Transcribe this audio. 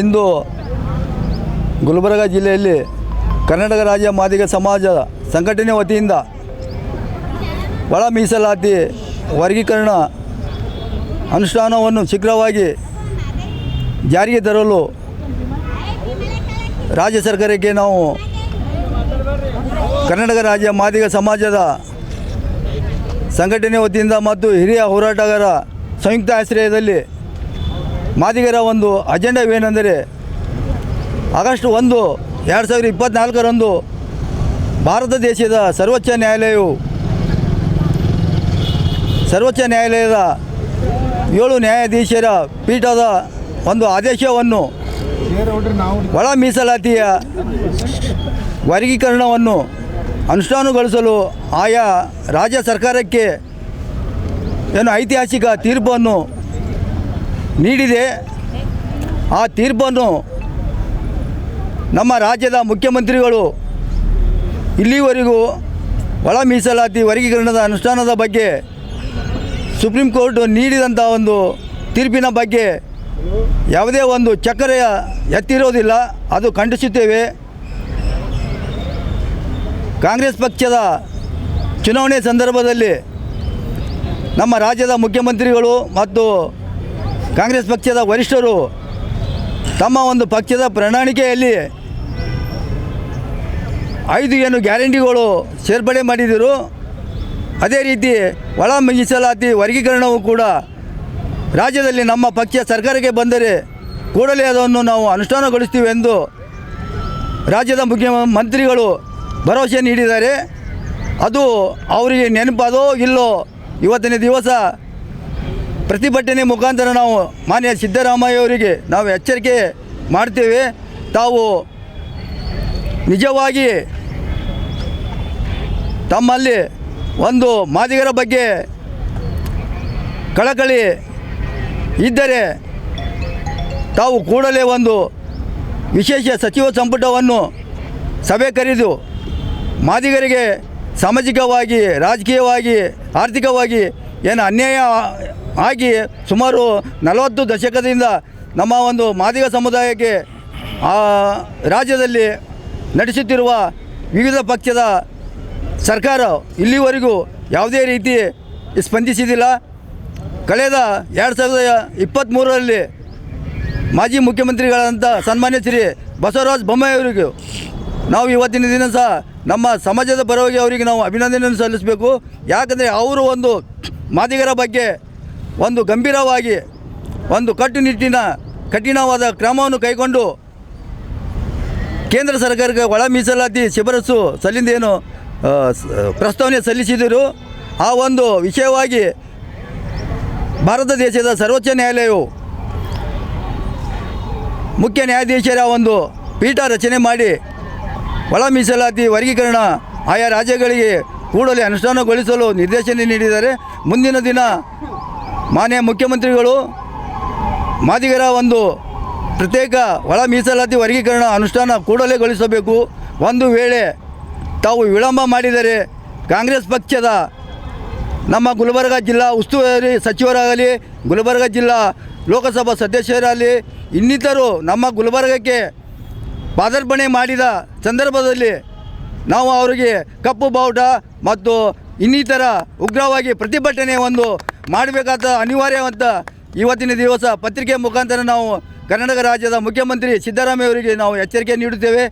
ಇಂದು ಗುಲ್ಬರ್ಗ ಜಿಲ್ಲೆಯಲ್ಲಿ ಕರ್ನಾಟಕ ರಾಜ್ಯ ಮಾದಿಗ ಸಮಾಜ ಸಂಘಟನೆ ವತಿಯಿಂದ ಒಳ ಮೀಸಲಾತಿ ವರ್ಗೀಕರಣ ಅನುಷ್ಠಾನವನ್ನು ಶೀಘ್ರವಾಗಿ ಜಾರಿಗೆ ತರಲು ರಾಜ್ಯ ಸರ್ಕಾರಕ್ಕೆ ನಾವು ಕರ್ನಾಟಕ ರಾಜ್ಯ ಮಾದಿಗ ಸಮಾಜದ ಸಂಘಟನೆ ವತಿಯಿಂದ ಮತ್ತು ಹಿರಿಯ ಹೋರಾಟಗಾರ ಸಂಯುಕ್ತ ಆಶ್ರಯದಲ್ಲಿ ಮಾದಿಗರ ಒಂದು ಅಜೆಂಡವೇನೆಂದರೆ ಆಗಸ್ಟ್ 1, 2024ರಂದು ಭಾರತ ದೇಶದ ಸರ್ವೋಚ್ಚ ನ್ಯಾಯಾಲಯದ 7 ನ್ಯಾಯಾಧೀಶರ ಪೀಠದ ಒಂದು ಆದೇಶವನ್ನು ಒಳ ಮೀಸಲಾತಿಯ ವರ್ಗೀಕರಣವನ್ನು ಅನುಷ್ಠಾನಗೊಳಿಸಲು ಆಯಾ ರಾಜ್ಯ ಸರ್ಕಾರಕ್ಕೆ ಐತಿಹಾಸಿಕ ತೀರ್ಪನ್ನು ನೀಡಿದೆ. ಆ ತೀರ್ಪನ್ನು ನಮ್ಮ ರಾಜ್ಯದ ಮುಖ್ಯಮಂತ್ರಿಗಳು ಇಲ್ಲಿವರೆಗೂ ಒಳ ಮೀಸಲಾತಿ ವರ್ಗೀಕರಣದ ಅನುಷ್ಠಾನದ ಬಗ್ಗೆ ಸುಪ್ರೀಂ ಕೋರ್ಟ್ ನೀಡಿದಂಥ ಒಂದು ತೀರ್ಪಿನ ಬಗ್ಗೆ ಯಾವುದೇ ಒಂದು ಚಕ್ಕರೆಯ ಎತ್ತಿರೋದಿಲ್ಲ. ಅದು ಖಂಡಿಸುತ್ತೇವೆ. ಕಾಂಗ್ರೆಸ್ ಪಕ್ಷದ ಚುನಾವಣೆ ಸಂದರ್ಭದಲ್ಲಿ ನಮ್ಮ ರಾಜ್ಯದ ಮುಖ್ಯಮಂತ್ರಿಗಳು ಮತ್ತು ಕಾಂಗ್ರೆಸ್ ಪಕ್ಷದ ವರಿಷ್ಠರು ತಮ್ಮ ಒಂದು ಪಕ್ಷದ ಪ್ರಣಾಳಿಕೆಯಲ್ಲಿ 5 ಗ್ಯಾರಂಟಿಗಳು ಸೇರ್ಪಡೆ ಮಾಡಿದರು. ಅದೇ ರೀತಿ ಒಳ ಮೀಸಲಾತಿ ವರ್ಗೀಕರಣವು ಕೂಡ ರಾಜ್ಯದಲ್ಲಿ ನಮ್ಮ ಪಕ್ಷ ಸರ್ಕಾರಕ್ಕೆ ಬಂದರೆ ಕೂಡಲೇ ಅದನ್ನು ನಾವು ಅನುಷ್ಠಾನಗೊಳಿಸ್ತೀವಿ ಎಂದು ರಾಜ್ಯದ ಮುಖ್ಯಮಂತ್ರಿಗಳು ಭರವಸೆ ನೀಡಿದ್ದಾರೆ. ಅದು ಅವರಿಗೆ ನೆನಪಾದೋ ಇಲ್ಲೋ ಇವತ್ತಿನ ದಿವಸ ಪ್ರತಿಭಟನೆ ಮುಖಾಂತರ ನಾವು ಮಾನ್ಯ ಸಿದ್ದರಾಮಯ್ಯ ಅವರಿಗೆ ನಾವು ಎಚ್ಚರಿಕೆ ಮಾಡ್ತೇವೆ. ತಾವು ನಿಜವಾಗಿ ತಮ್ಮಲ್ಲಿ ಒಂದು ಮಾದಿಗರ ಬಗ್ಗೆ ಕಳಕಳಿ ಇದ್ದರೆ ತಾವು ಕೂಡಲೇ ಒಂದು ವಿಶೇಷ ಸಚಿವ ಸಂಪುಟವನ್ನು ಸಭೆ ಕರೆದು ಮಾದಿಗರಿಗೆ ಸಾಮಾಜಿಕವಾಗಿ, ರಾಜಕೀಯವಾಗಿ, ಆರ್ಥಿಕವಾಗಿ ಏನು ಅನ್ಯಾಯ ಆಗಿ ಸುಮಾರು 40 ದಶಕದಿಂದ ನಮ್ಮ ಒಂದು ಮಾದಿಗ ಸಮುದಾಯಕ್ಕೆ ರಾಜ್ಯದಲ್ಲಿ ನಡೆಸುತ್ತಿರುವ ವಿವಿಧ ಪಕ್ಷದ ಸರ್ಕಾರ ಇಲ್ಲಿವರೆಗೂ ಯಾವುದೇ ರೀತಿ ಸ್ಪಂದಿಸಿದಿಲ್ಲ. ಕಳೆದ 2023ರಲ್ಲಿ ಮಾಜಿ ಮುಖ್ಯಮಂತ್ರಿಗಳಂಥ ಸನ್ಮಾನ್ಯ ಶ್ರೀ ಬಸವರಾಜ ಬೊಮ್ಮಾಯಿ ಅವರಿಗೂ ನಾವು ಇವತ್ತಿನ ದಿನ ಸಹ ನಮ್ಮ ಸಮಾಜದ ಪರವಾಗಿ ಅವರಿಗೆ ನಾವು ಅಭಿನಂದನೆಯನ್ನು ಸಲ್ಲಿಸಬೇಕು. ಯಾಕಂದರೆ ಅವರು ಒಂದು ಮಾದಿಗರ ಬಗ್ಗೆ ಒಂದು ಗಂಭೀರವಾಗಿ ಒಂದು ಕಟ್ಟುನಿಟ್ಟಿನ ಕಠಿಣವಾದ ಕ್ರಮವನ್ನು ಕೈಗೊಂಡು ಕೇಂದ್ರ ಸರ್ಕಾರಕ್ಕೆ ಒಳ ಮೀಸಲಾತಿ ಶಿಫಾರಸು ಸಲ್ಲಿಂದೇನು ಪ್ರಸ್ತಾವನೆ ಸಲ್ಲಿಸಿದರು. ಆ ಒಂದು ವಿಷಯವಾಗಿ ಭಾರತ ದೇಶದ ಸರ್ವೋಚ್ಚ ನ್ಯಾಯಾಲಯವು ಮುಖ್ಯ ನ್ಯಾಯಾಧೀಶರ ಒಂದು ಪೀಠ ರಚನೆ ಮಾಡಿ ಒಳ ಮೀಸಲಾತಿ ವರ್ಗೀಕರಣ ಆಯಾ ರಾಜ್ಯಗಳಿಗೆ ಕೂಡಲೇ ಅನುಷ್ಠಾನಗೊಳಿಸಲು ನಿರ್ದೇಶನ ನೀಡಿದ್ದಾರೆ. ಮುಂದಿನ ದಿನ ಮಾನ್ಯ ಮುಖ್ಯಮಂತ್ರಿಗಳು ಮಾದಿಗರ ಒಂದು ಪ್ರತ್ಯೇಕ ಒಳ ಮೀಸಲಾತಿ ವರ್ಗೀಕರಣ ಅನುಷ್ಠಾನ ಕೂಡಲೇಗೊಳಿಸಬೇಕು. ಒಂದು ವೇಳೆ ತಾವು ವಿಳಂಬ ಮಾಡಿದರೆ ಕಾಂಗ್ರೆಸ್ ಪಕ್ಷದ ನಮ್ಮ ಗುಲ್ಬರ್ಗ ಜಿಲ್ಲಾ ಉಸ್ತುವಾರಿ ಸಚಿವರಾಗಲಿ, ಗುಲ್ಬರ್ಗ ಜಿಲ್ಲಾ ಲೋಕಸಭಾ ಸದಸ್ಯರಾಗಲಿ, ಇನ್ನಿತರು ನಮ್ಮ ಗುಲ್ಬರ್ಗಕ್ಕೆ ಪಾದಾರ್ಪಣೆ ಮಾಡಿದ ಸಂದರ್ಭದಲ್ಲಿ ನಾವು ಅವರಿಗೆ ಕಪ್ಪು ಬಾವುಟ ಮತ್ತು ಇನ್ನಿತರ ಉಗ್ರವಾಗಿ ಪ್ರತಿಭಟನೆ ಒಂದು ಮಾಡಬೇಕಾದ ಅನಿವಾರ್ಯವಂತ ಇವತ್ತಿನ ದಿವಸ ಪತ್ರಿಕೆ ಮುಖಾಂತರ ನಾವು ಕರ್ನಾಟಕ ರಾಜ್ಯದ ಮುಖ್ಯಮಂತ್ರಿ ಸಿದ್ದರಾಮಯ್ಯ ಅವರಿಗೆ ನಾವು ಎಚ್ಚರಿಕೆ ನೀಡುತ್ತೇವೆ.